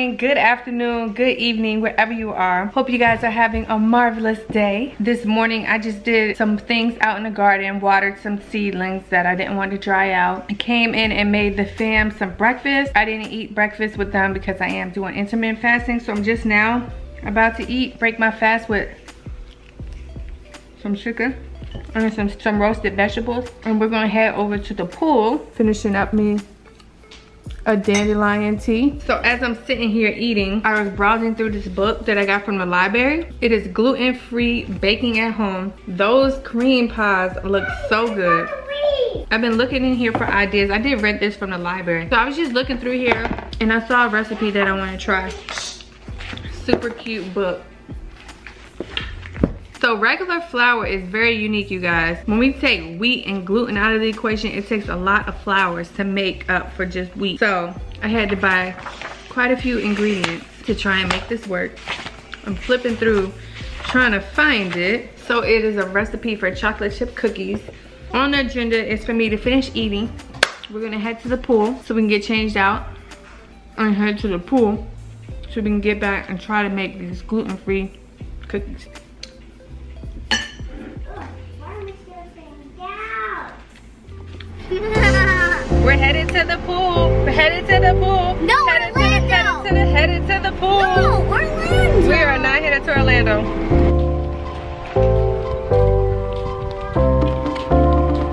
morning, good afternoon, good evening, wherever you are. Hope you guys are having a marvelous day. This morning I just did some things out in the garden, watered some seedlings that I didn't want to dry out. I came in and made the fam some breakfast. I didn't eat breakfast with them because I am doing intermittent fasting, so I'm just now about to break my fast with some chicken and some roasted vegetables. And we're gonna head over to the pool, finishing up me a dandelion tea. So as I'm sitting here eating, I was browsing through this book that I got from the library. It is gluten-free baking at home. Those cream pies look so good. I've been looking in here for ideas. I did rent this from the library. So I was just looking through here and I saw a recipe that I want to try. Super cute book. So regular flour is very unique, you guys. When we take wheat and gluten out of the equation, it takes a lot of flours to make up for just wheat. So I had to buy quite a few ingredients to try and make this work. I'm flipping through trying to find it. So it is a recipe for chocolate chip cookies. On the agenda is for me to finish eating. We're gonna head to the pool so we can get changed out and head to the pool so we can get back and try to make these gluten-free cookies. We're headed to the pool. We're headed to the pool. No, Orlando. Headed to the pool. No, Orlando. We are not headed to Orlando.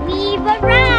We've arrived.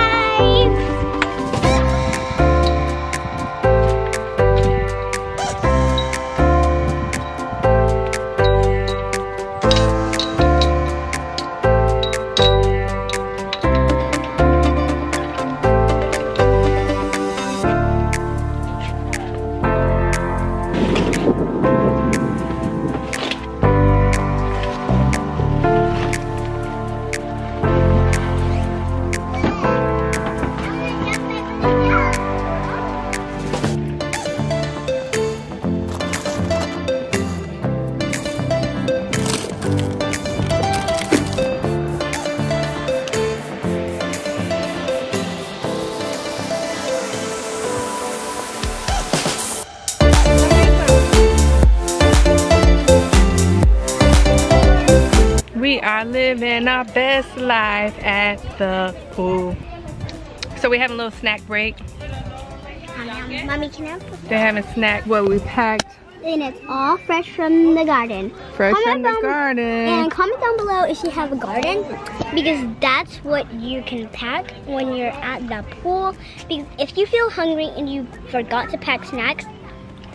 We are living our best life at the pool. So we're having a little snack break. Mommy, can I have They're having snack. What we packed. And it's all fresh from the garden. Fresh from the garden. And comment down below if you have a garden, because that's what you can pack when you're at the pool. Because if you feel hungry and you forgot to pack snacks,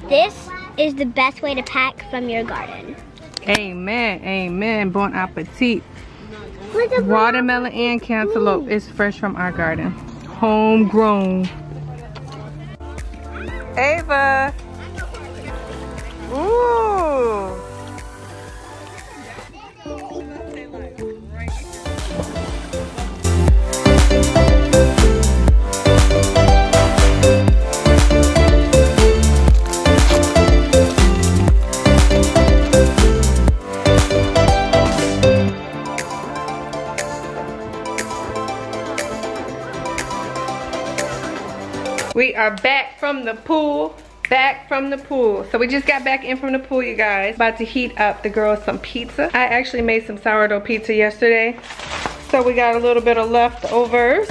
this is the best way to pack from your garden. Amen, amen. Bon appetit. Watermelon and cantaloupe is fresh from our garden. Homegrown. Ava. Ooh. We are back from the pool. So we just got back in from the pool, you guys. About to heat up the girls some pizza. I actually made some sourdough pizza yesterday. So we got a little bit of leftovers.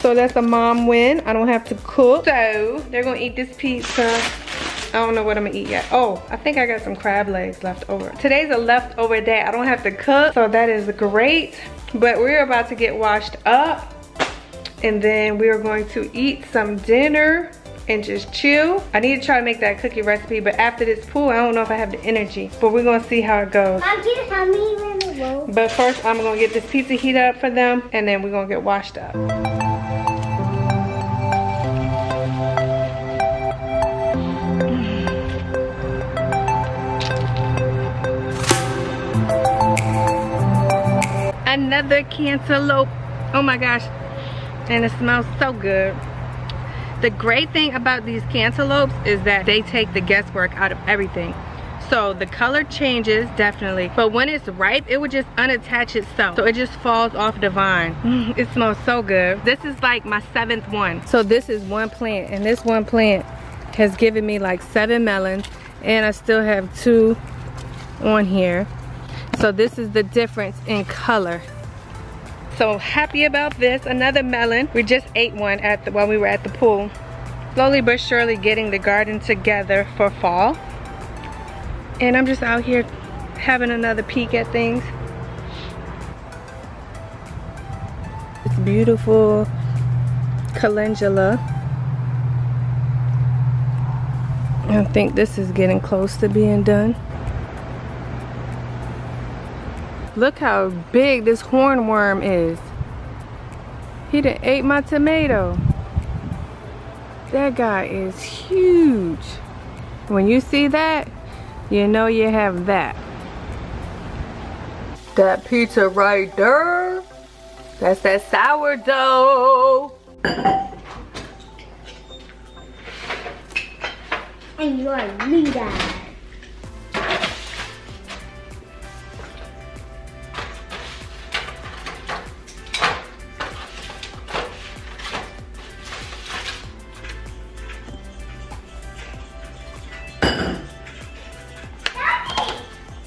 So that's a mom win. I don't have to cook. So they're gonna eat this pizza. I don't know what I'm gonna eat yet. Oh, I think I got some crab legs left over. Today's a leftover day. I don't have to cook, so that is great. But we're about to get washed up. And then we are going to eat some dinner and just chill. I need to try to make that cookie recipe, but after this pool, I don't know if I have the energy. But we're gonna see how it goes. But first, I'm gonna get this pizza heated up for them, and then we're gonna get washed up. Another cantaloupe. Oh my gosh. And it smells so good. The great thing about these cantaloupes is that they take the guesswork out of everything. So the color changes, definitely. But when it's ripe, it would just unattach itself. So it just falls off the vine. It smells so good. This is like my 7th one. So this is one plant, and this one plant has given me like 7 melons, and I still have 2 on here. So this is the difference in color. So happy about this. Another melon. We just ate one while we were at the pool. Slowly but surely getting the garden together for fall. And I'm just out here having another peek at things. It's beautiful calendula. I think this is getting close to being done. Look how big this hornworm is. He done ate my tomato. That guy is huge. When you see that, you know you have that. That pizza right there, that's that sourdough. And you're a leader.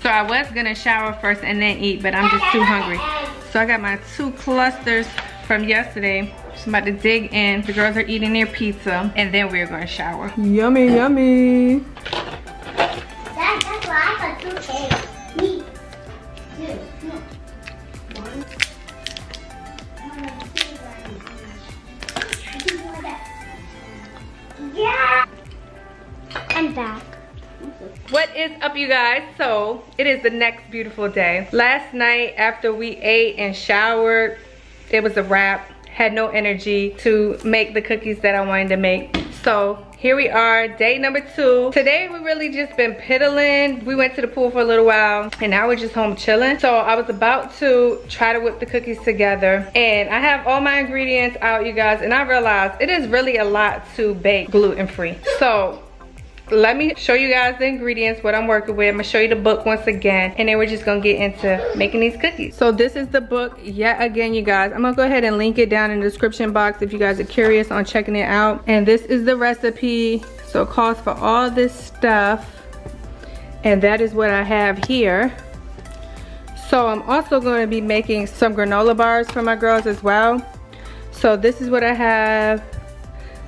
So I was gonna shower first and then eat, but I'm just too hungry. So I got my 2 clusters from yesterday. So I'm about to dig in. The girls are eating their pizza, and then we're gonna shower. Yummy, yummy. That's why I got 2 cakes. Me. 2. Yeah. I'm back. What is up, you guys? So it is the next beautiful day. Last night after we ate and showered, it was a wrap. Had no energy to make the cookies that I wanted to make. So here we are, day number 2. Today we really just been piddling. We went to the pool for a little while and now we're just home chilling. So I was about to try to whip the cookies together, and I have all my ingredients out, you guys, and I realized it is really a lot to bake gluten-free. So let me show you guys the ingredients, what I'm working with. I'm gonna show you the book once again, and then we're just gonna get into making these cookies. So this is the book yet again, you guys. I'm gonna go ahead and link it down in the description box if you guys are curious on checking it out. And this is the recipe. So it calls for all this stuff, and that is what I have here. So I'm also going to be making some granola bars for my girls as well. So this is what I have.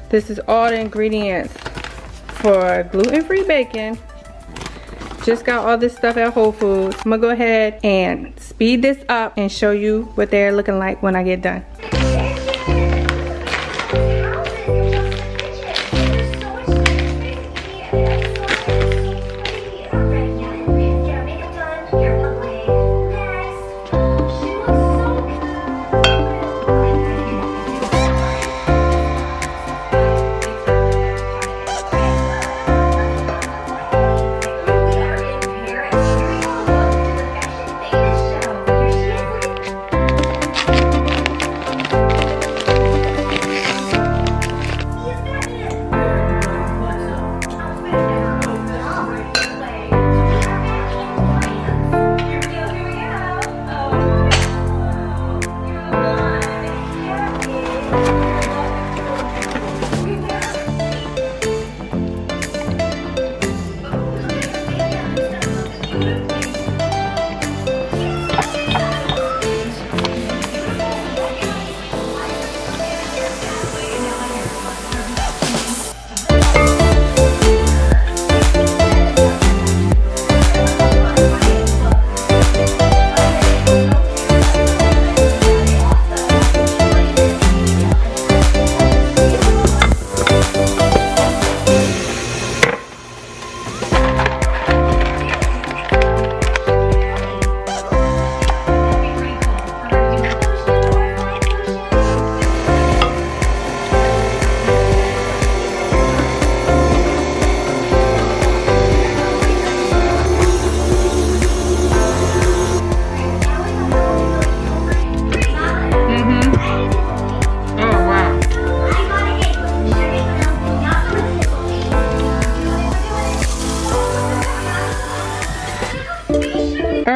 This is all the ingredients for gluten-free baking. Just got all this stuff at Whole Foods. I'm gonna go ahead and speed this up and show you what they're looking like when I get done.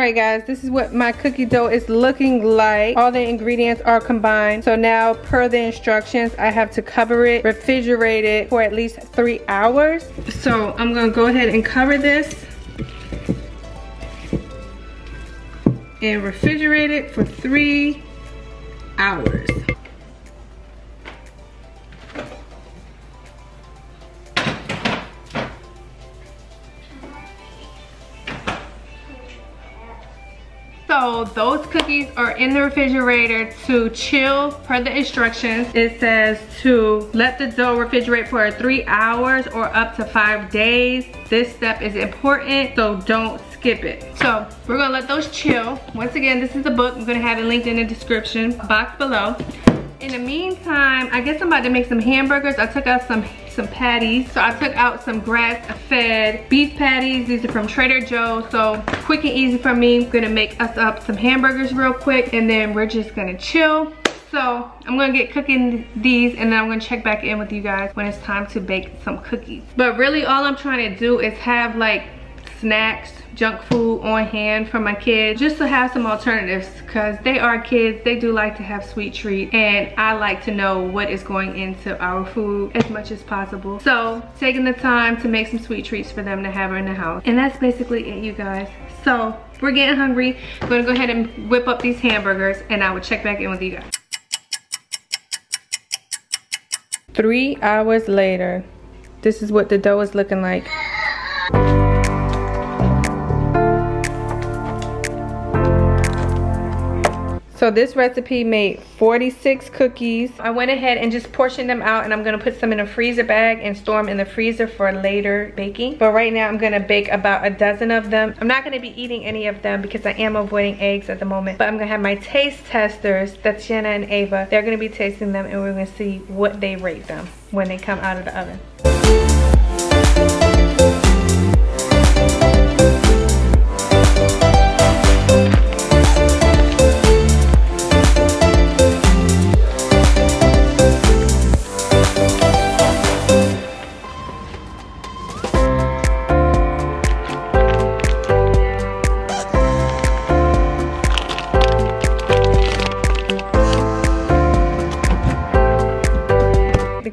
Alright guys, this is what my cookie dough is looking like. All the ingredients are combined. So now, per the instructions, I have to cover it, refrigerate it for at least 3 hours. So I'm gonna go ahead and cover this and refrigerate it for 3 hours. So those cookies are in the refrigerator to chill per the instructions. It says to let the dough refrigerate for 3 hours or up to 5 days. This step is important, so don't skip it. So we're gonna let those chill. Once again, this is the book. I'm gonna have it linked in the description box below. In the meantime, I guess I'm about to make some hamburgers. I took out some patties. So I took out some grass-fed beef patties. These are from Trader Joe's. So quick and easy for me. I'm gonna make us up some hamburgers real quick and then we're just gonna chill. So I'm gonna get cooking these and then I'm gonna check back in with you guys when it's time to bake some cookies. But really all I'm trying to do is have like snacks, junk food on hand for my kids, just to have some alternatives, because they are kids. They do like to have sweet treats and I like to know what is going into our food as much as possible. So taking the time to make some sweet treats for them to have in the house. And that's basically it, you guys. So we're getting hungry. I'm gonna go ahead and whip up these hamburgers and I will check back in with you guys. 3 hours later, this is what the dough is looking like. So this recipe made 46 cookies. I went ahead and just portioned them out and I'm gonna put some in a freezer bag and store them in the freezer for later baking. But right now I'm gonna bake about a dozen of them. I'm not gonna be eating any of them because I am avoiding eggs at the moment. But I'm gonna have my taste testers, that's Jenna and Ava. They're gonna be tasting them and we're gonna see what they rate them when they come out of the oven.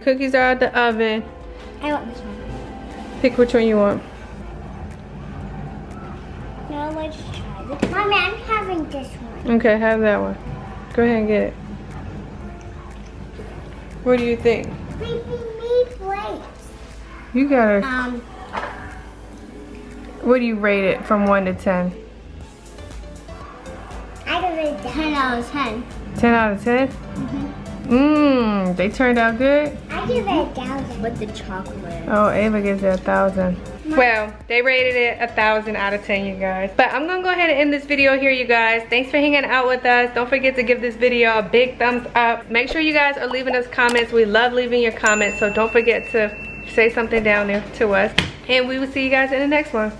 Cookies are out the oven. I want this one. Pick which one you want. No, let's try this. Mommy, I'm having this one. Okay, have that one. Go ahead and get it. What do you think? We need plates. You gotta. What do you rate it from 1 to 10? I give it 10 out of 10. 10 out of 10? They turned out good? I give it 1,000 with the chocolate. Oh, Ava gives it 1,000. Well, they rated it 1,000 out of 10, you guys. But I'm gonna go ahead and end this video here, you guys. Thanks for hanging out with us. Don't forget to give this video a big thumbs up. Make sure you guys are leaving us comments. We love leaving your comments, so don't forget to say something down there to us. And we will see you guys in the next one.